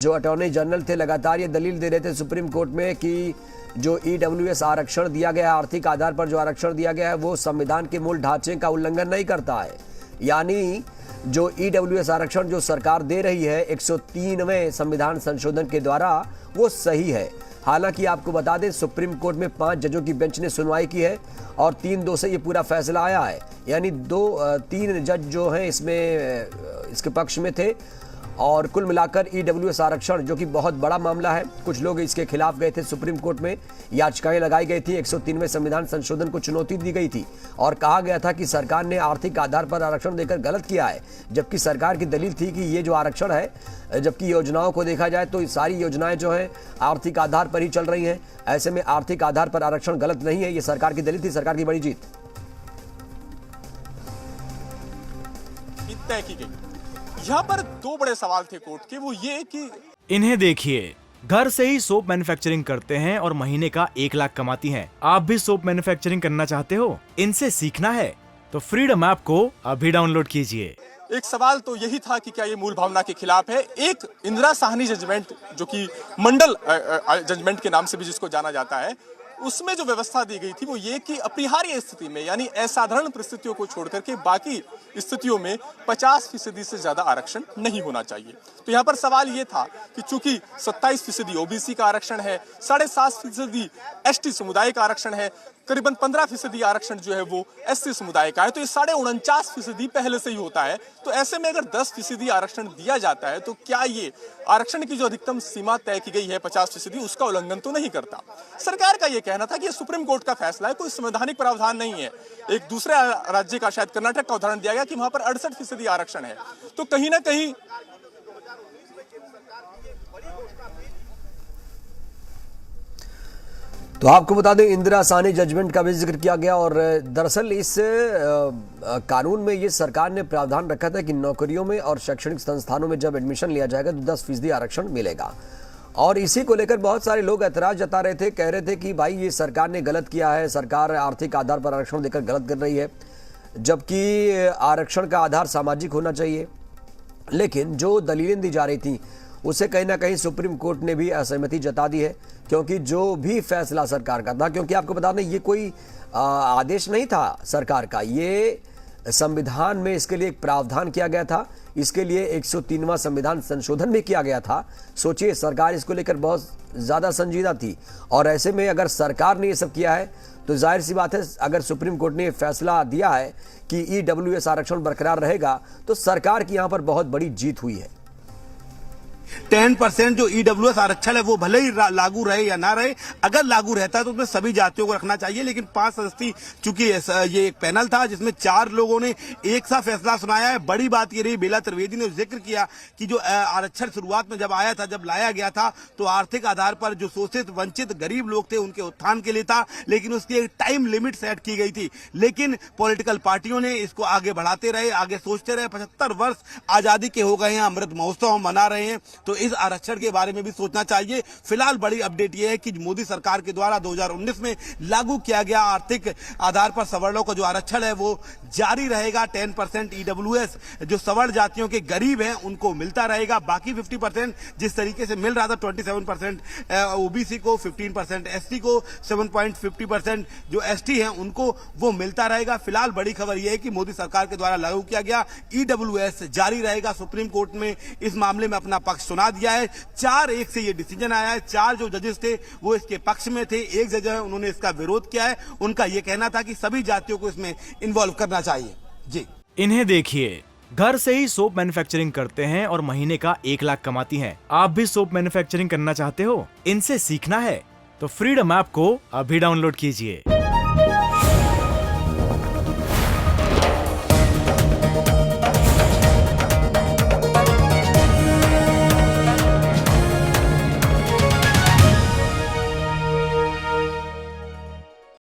जो attorney general थे लगातार ये दलील दे रहे थे सुप्रीम कोर्ट में कि जो ईडब्ल्यूएस आरक्षण दिया गया है, आर्थिक आधार पर जो आरक्षण दिया गया है वो संविधान के मूल ढांचे का उल्लंघन नहीं करता है। यानी जो ईडब्ल्यूएस आरक्षण जो सरकार दे रही है 103वें संविधान संशोधन के द्वारा वो सही है। हालांकि आपको बता दें सुप्रीम कोर्ट में 5 जजों की बेंच ने सुनवाई की है और 3-2 से ये पूरा फैसला आया है। यानी 3 जज जो हैं इसमें इसके पक्ष में थे और कुल मिलाकर ईडब्ल्यूएस आरक्षण जो कि बहुत बड़ा मामला है, कुछ लोग इसके खिलाफ गए थे सुप्रीम कोर्ट में, याचिकाएं लगाई गई थी, 103वें संविधान संशोधन को चुनौती दी गई थी और कहा गया था कि सरकार ने आर्थिक आधार पर आरक्षण देकर गलत किया है। जबकि सरकार की दलील थी कि ये जो आरक्षण है, जबकि योजनाओं को देखा जाए तो सारी योजनाएं जो है आर्थिक आधार पर ही चल रही हैं। ऐसे में आर्थिक आधार पर आरक्षण गलत नहीं है, ये सरकार की दलील थी, सरकार की बड़ी जीत तय की गई। यहाँ पर 2 बड़े सवाल थे कोर्ट के, वो ये कि इन्हें देखिए, घर से ही सोप मैन्युफैक्चरिंग करते हैं और महीने का 1 लाख कमाती हैं। आप भी सोप मैन्युफैक्चरिंग करना चाहते हो? इनसे सीखना है तो फ्रीडम ऐप को अभी डाउनलोड कीजिए। एक सवाल तो यही था कि क्या ये मूल भावना के खिलाफ है। एक इंदिरा साहनी जजमेंट जो कि मंडल जजमेंट के नाम से भी जिसको जाना जाता है, उसमें जो व्यवस्था दी गई थी वो ये कि अपरिहार्य स्थिति में यानी असाधारण परिस्थितियों को छोड़कर के बाकी स्थितियों में 50% से ज्यादा आरक्षण नहीं होना चाहिए। तो यहाँ पर सवाल ये था कि चूंकि 27% ओबीसी का आरक्षण है, 7.5% एसटी समुदाय का आरक्षण है, करीबन 15% आरक्षण जो है वो एससी समुदाय का है, तो ये 49.5% पहले से ही होता है। तो ऐसे में अगर 10% आरक्षण दिया जाता है तो क्या ये आरक्षण की जो अधिकतम सीमा तय की गई है 50%, उसका उल्लंघन तो नहीं करता। सरकार का ये कहना था कि ये सुप्रीम कोर्ट का फैसला है, कोई संवैधानिक प्रावधान नहीं है। एक दूसरे राज्य का, शायद कर्नाटक का उदाहरण दिया गया कि वहां पर 68% आरक्षण है। तो कहीं ना कहीं तो आपको बता दें इंदिरा साहनी जजमेंट का भी जिक्र किया गया और दरअसल इस कानून में ये सरकार ने प्रावधान रखा था कि नौकरियों में और शैक्षणिक संस्थानों में जब एडमिशन लिया जाएगा तो 10% आरक्षण मिलेगा। और इसी को लेकर बहुत सारे लोग ऐतराज जता रहे थे, कह रहे थे कि भाई ये सरकार ने गलत किया है, सरकार आर्थिक आधार पर आरक्षण देकर गलत कर रही है, जबकि आरक्षण का आधार सामाजिक होना चाहिए। लेकिन जो दलीलें दी जा रही थी उसे कहीं ना कहीं सुप्रीम कोर्ट ने भी असहमति जता दी है, क्योंकि जो भी फैसला सरकार का था, क्योंकि आपको बता दें ये कोई आदेश नहीं था सरकार का, ये संविधान में इसके लिए एक प्रावधान किया गया था, इसके लिए 103वां संविधान संशोधन भी किया गया था। सोचिए सरकार इसको लेकर बहुत ज़्यादा संजीदा थी और ऐसे में अगर सरकार ने ये सब किया है तो जाहिर सी बात है अगर सुप्रीम कोर्ट ने फैसला दिया है कि ईडब्ल्यूएस आरक्षण बरकरार रहेगा तो सरकार की यहाँ पर बहुत बड़ी जीत हुई है। 10% जो ईडब्ल्यूएस आरक्षण है वो भले ही लागू रहे या ना रहे, अगर लागू रहता है तो उसमें सभी जातियों को रखना चाहिए। लेकिन 5 सदस्यीय, चूंकि ये एक पैनल था जिसमें 4 लोगों ने एक सा फैसला सुनाया है। बड़ी बात ये रही, बेला त्रिवेदी ने जिक्र किया कि जो आरक्षण शुरुआत में जब आया था, जब लाया गया था तो आर्थिक आधार पर जो शोषित वंचित गरीब लोग थे उनके उत्थान के लिए था, लेकिन उसकी एक टाइम लिमिट सेट की गई थी। लेकिन पॉलिटिकल पार्टियों ने इसको आगे बढ़ाते रहे, आगे सोचते रहे। 75 वर्ष आजादी के हो गए हैं, अमृत महोत्सव हम मना रहे हैं, तो इस आरक्षण के बारे में भी सोचना चाहिए। फिलहाल बड़ी अपडेट यह है कि मोदी सरकार के द्वारा 2019 में लागू किया गया आर्थिक आधार पर सवर्णों का जो आरक्षण है वो जारी रहेगा। 10% ईडब्ल्यूएस जो सवर्ण जातियों के गरीब हैं उनको मिलता रहेगा। बाकी 50% जिस तरीके से मिल रहा था, 27% ओबीसी को, 15% एसटी को, 7.50% जो एसटी हैं उनको वो मिलता रहेगा। फिलहाल बड़ी खबर यह है कि मोदी सरकार के द्वारा लागू किया गया ईडब्ल्यूएस जारी रहेगा। सुप्रीम कोर्ट में इस मामले में अपना पक्ष सुना दिया है। 4-1 से ये डिसीजन आया है। 4 जो जजेस थे वो इसके पक्ष में थे, 1 जज है उन्होंने इसका विरोध किया है। उनका ये कहना था कि सभी जातियों को इसमें इन्वॉल्व करना चाहिए। जी, इन्हें देखिए, घर से ही सोप मैन्युफैक्चरिंग करते हैं और महीने का 1 लाख कमाती हैं। आप भी सोप मैन्युफैक्चरिंग करना चाहते हो? इनसे सीखना है तो फ्रीडम ऐप को अभी डाउनलोड कीजिए।